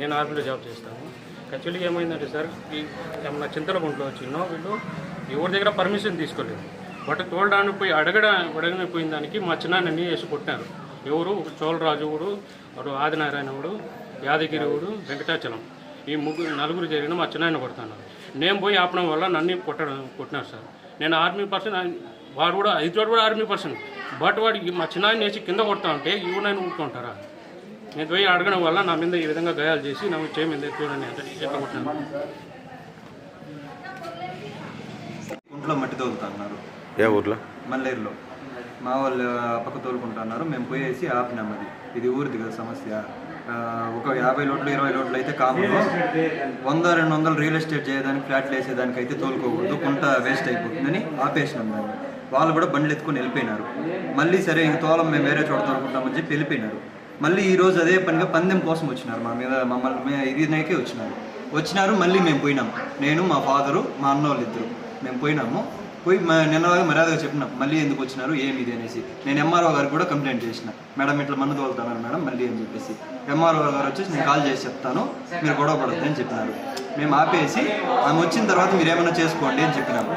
నేను ఆర్మీలో జాబ్ చేస్తాను. యాక్చువల్గా ఏమైందంటే సార్, ఈ మన చింతలగుంటలో వచ్చినో వీళ్ళు ఎవరి దగ్గర పర్మిషన్ తీసుకోలేదు. బట్ తోలడానికి పోయి అడగనిపోయిన దానికి మా చిన్నాన్నని వేసి కొట్టినారు. ఎవరు చోళరాజు ఊడు, వాడు ఆదినారాయణ ఊడు, యాదగిరి ఊడు, వెంకటాచలం, ఈ నలుగురు జరిగిన మా చిన్నాయన కొడుతున్నారు. నేను పోయి ఆపడం వల్ల నన్ను కొట్టినారు సార్. నేను ఆర్మీ పర్సన్, వాడు కూడా ఐదు కూడా ఆర్మీ పర్సన్. బట్ వాడికి మా చిన్నాయన వేసి కింద కొడతా ఉంటే ఇవ్వనని ఊరుకుంటారా? నేను పోయి అడగడం వల్ల నా మీద ఈ విధంగా గాయాలు చేసి నాకు చేయమింది చూడండి ఎట్లా కొట్టినాను. కుంట్లో మట్టి తోలుతున్నారు. ఏ ఊర్లో? మల్లేరులో. మా వాళ్ళు పక్క తోలుకుంటున్నారు. మేము పోయేసి ఆపినాం. ఇది ఊరిది కదా సమస్య. ఒక 50 లోట్లు 20 లోట్లు అయితే కామన్. 100-200 రియల్ ఎస్టేట్ చేయడానికి, ఫ్లాట్లు వేసేదానికి అయితే తోలుకోకూడదు, కుంట వేస్ట్ అయిపోతుందని ఆపేసినాం దాన్ని. వాళ్ళు కూడా బండ్లు ఎత్తుకొని వెళ్ళిపోయినారు. మళ్ళీ సరే ఇంక తోలం మేము వేరే చోట తోలుకుంటామని చెప్పి వెళ్ళిపోయినారు. మళ్ళీ ఈరోజు అదే పనిగా పందెం కోసం వచ్చినారు. మా మీద మమ్మల్ని ఇదినైకే వచ్చినారు. మళ్ళీ మేము పోయినాం. నేను, మా ఫాదరు, మా అన్న వాళ్ళు ఇద్దరు మేము పోయినాము. పోయి నిన్న మర్యాదగా చెప్పినాం మళ్ళీ ఎందుకు వచ్చినారు ఏమి ఇది అనేసి. నేను ఎంఆర్ఓ గారికి కూడా కంప్లైంట్ చేసిన, మేడం ఇట్లా మన్ను తోలుతున్నారు మేడం మళ్ళీ అని చెప్పేసి. ఎంఆర్ఓ గారు వచ్చేసి నేను కాల్ చేసి చెప్తాను, మీరు గొడవ పడద్దు అని చెప్పినారు. మేము ఆపేసి ఆమె వచ్చిన తర్వాత మీరు ఏమైనా చేసుకోండి అని చెప్పినాము.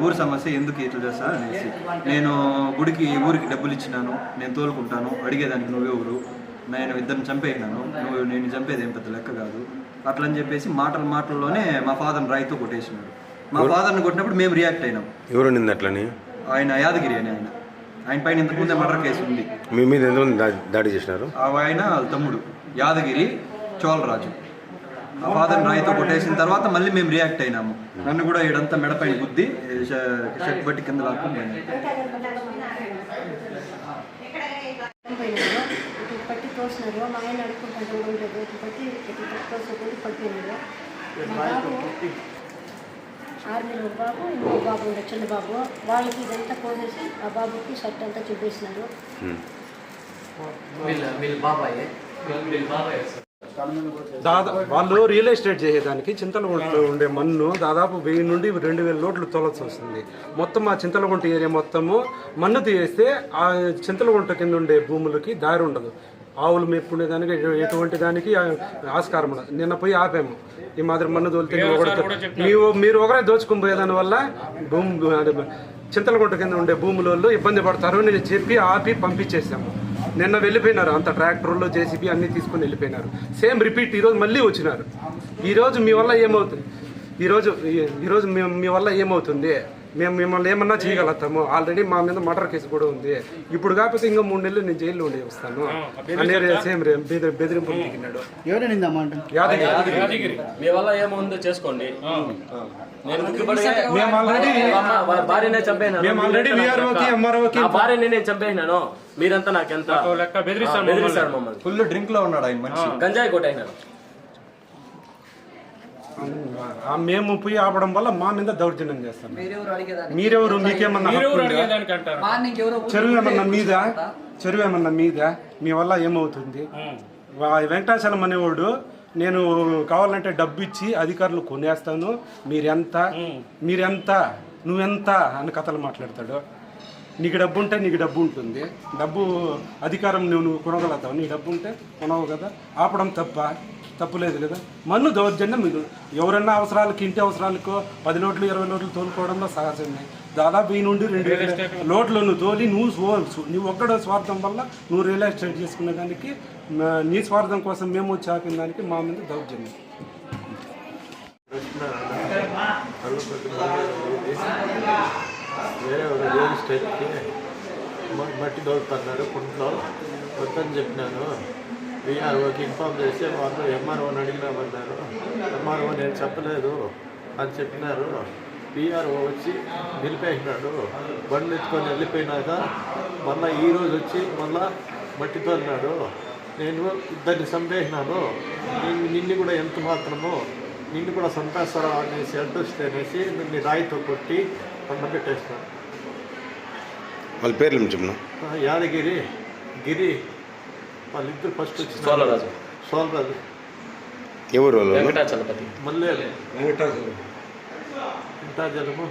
ఊరి సమస్య ఎందుకు ఇట్లా చేస్తా అనేసి. నేను ఊరికి డబ్బులు ఇచ్చినాను, నేను తోలుకుంటాను, అడిగేదానికి నువ్వెవరు, నేను ఇద్దరిని చంపేసినాను, నేను చంపేది ఏం పెద్ద లెక్క కాదు అట్లని చెప్పేసి మాటల్లోనే మా ఫాదర్ని రాయితో కొట్టేసినాడు. మా ఫాదర్ని కొట్టినప్పుడు మేము రియాక్ట్ అయినాం. ఎవరు నింది అట్లని? ఆయన యాదగిరి అని ఆయన పైన ఇంతకుముందే మర్డర్ కేసు ఉంది. మీ మీద ఎంతమంది దాడి చేసినారు? ఆయన వాళ్ళ తమ్ముడు యాదగిరి, చోళరాజు. మా ఫాదర్ని రాయితో కొట్టేసిన తర్వాత మళ్ళీ మేము రియాక్ట్ అయినాము. నన్ను కూడా ఈడంతా మెడపైన గుద్ది షర్ట్ బట్టి కింద లాక్కుని పోయినాయి. పట్టి తోసినారు. మా ఆయన అడుక్కుంటాడు ఉండదు, పట్టి తోసుకొని పడిపోయినాడు. ఆర్మీలో బాబు, ఇంకో బాబు ఉండే చిన్న బాబు, వాళ్ళకి ఇదంతా కోసేసి ఆ బాబుకి షర్ట్ అంతా చూపేసినారు. వాళ్ళు రియల్ ఎస్టేట్ చేసేదానికి చింతలగుంటలో ఉండే మన్ను దాదాపు 1000 నుండి 2000 లోట్లు తోలాల్సి వస్తుంది. మొత్తం ఆ చింతలగుంట ఏరియా మొత్తము మన్ను తీసేస్తే ఆ చింతలగుంట కింద ఉండే భూములకి దారి ఉండదు. ఆవులు మెప్పుకునేదానికి ఎటువంటి దానికి ఆస్కారం ఉండదు. నిన్న పోయి ఆపాము. ఈ మాదిరి మన్ను తోలితే మీరు ఒకరే దోచుకుని పోయేదాని వల్ల చింతలగుంట కింద ఉండే భూములలో ఇబ్బంది పడతారు అని చెప్పి ఆపి పంపించేసాము. నిన్న వెళ్ళిపోయినారు, అంత ట్రాక్టర్లో జేసీబీ అన్నీ తీసుకుని వెళ్ళిపోయినారు. సేమ్ రిపీట్ ఈరోజు మళ్ళీ వచ్చినారు. ఈరోజు మీ వల్ల ఏమవుతుంది? ఈరోజు మీ వల్ల ఏమవుతుంది? మేము మిమ్మల్ని ఏమన్నా చేయగలుగుతాము. ఆల్రెడీ మా మీద మర్డర్ కేసు కూడా ఉంది. ఇప్పుడు కాకపోతే ఇంకా 3 నెలలు నేను జైల్లో ఉండి వస్తాను అనేది సేమ్ బెదిరింపులు దిగినాడు. యాదగిరి మీ వల్ల ఏముందో చేసుకోండి. భార్యని చంపేసినాను, మీరంతా నాకెంత లెక్క బెదిరిస్తారు మమ్మల్ని. ఫుల్ డ్రింక్ లో ఉన్నాడు ఆయన మనిషి. గంజాయి కొట్టైనారు. మేము పోయి ఆపడం వల్ల మా మీద దౌర్జన్యం చేస్తాం. మీరెవరు? మీకేమన్నా చెరువు ఏమన్నా మీద మీ వల్ల ఏమవుతుంది? వెంకటాచలం అనేవాడు నేను కావాలంటే డబ్బు ఇచ్చి అధికారులు కొనేస్తాను, మీరెంత నువ్వెంత అని కథలు మాట్లాడతాడు. నీకు డబ్బు ఉంటే నీకు డబ్బు ఉంటుంది, డబ్బు అధికారం నువ్వు కొనగలుగుతావు, నీ డబ్బు ఉంటే కొనవు కదా. ఆపడం తప్పులేదు కదా. మన్ను దౌర్జన్యం మీరు ఎవరన్నా అవసరాలకి, ఇంటి అవసరాలకు 10 లోట్లు 20 లోట్లు తోలుకోవడంలో సహజమే. దాదాపు 1000 నుండి 2000 లోట్లు నువ్వు తోలి నువ్వు ఒక్కడో స్వార్థం వల్ల నువ్వు రియల్ ఎస్టేట్ చేసుకునే దానికి, నీ స్వార్థం కోసం మేము వచ్చి ఆపిన దానికి మా మీద దౌర్జన్యం. వేరే రియల్ ఎస్టేట్కి మట్టి దొరుకుతున్నారు కుంట్లో వద్దని చెప్పినాను. విఆర్ఓకి ఇన్ఫార్మ్ చేస్తే వాళ్ళు ఎంఆర్ఓని అడిగినామన్నారు. ఎంఆర్ఓ నేను చెప్పలేదు అని చెప్పినారు. విఆర్ఓ వచ్చి నిలిపేసినాడు. బండ్లు ఎత్తుకొని వెళ్ళిపోయినాక మళ్ళీ ఈరోజు వచ్చి మళ్ళా మట్టి తోలినాడు. నేను ఇద్దరిని చంపేసినాను, నిన్ను కూడా ఎంత మాత్రమో నిన్ను కూడా చంపేస్తారా అనేసి అడ్డొస్తే అనేసి నిన్ను రాయితో కొట్టి పండబెట్టేసినాను. వాళ్ళ పేర్లు చెప్పిన యాదగిరి, గిరి, వాళ్ళిద్దరు ఫస్ట్ వచ్చి సోలరాజు ఎవరు? మల్లేరు ఇంటాజలము.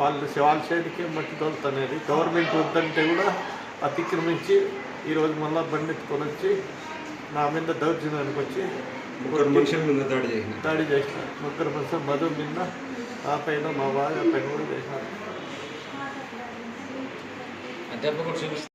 వాళ్ళ చేతికి మట్టి తోలుతనేది. గవర్నమెంట్ వద్దంటే కూడా అతిక్రమించి ఈరోజు మళ్ళీ బండి ఎత్తుకొని వచ్చి నా మీద దౌర్జన్యానికి వచ్చి ముగ్గురు మనుషుల మీద దాడి చేసిన దాడి చేసినారు. ముగ్గురు మనుషులు మధు మీద, ఆ పైన మా బాగా పైన కూడా చేసినారు.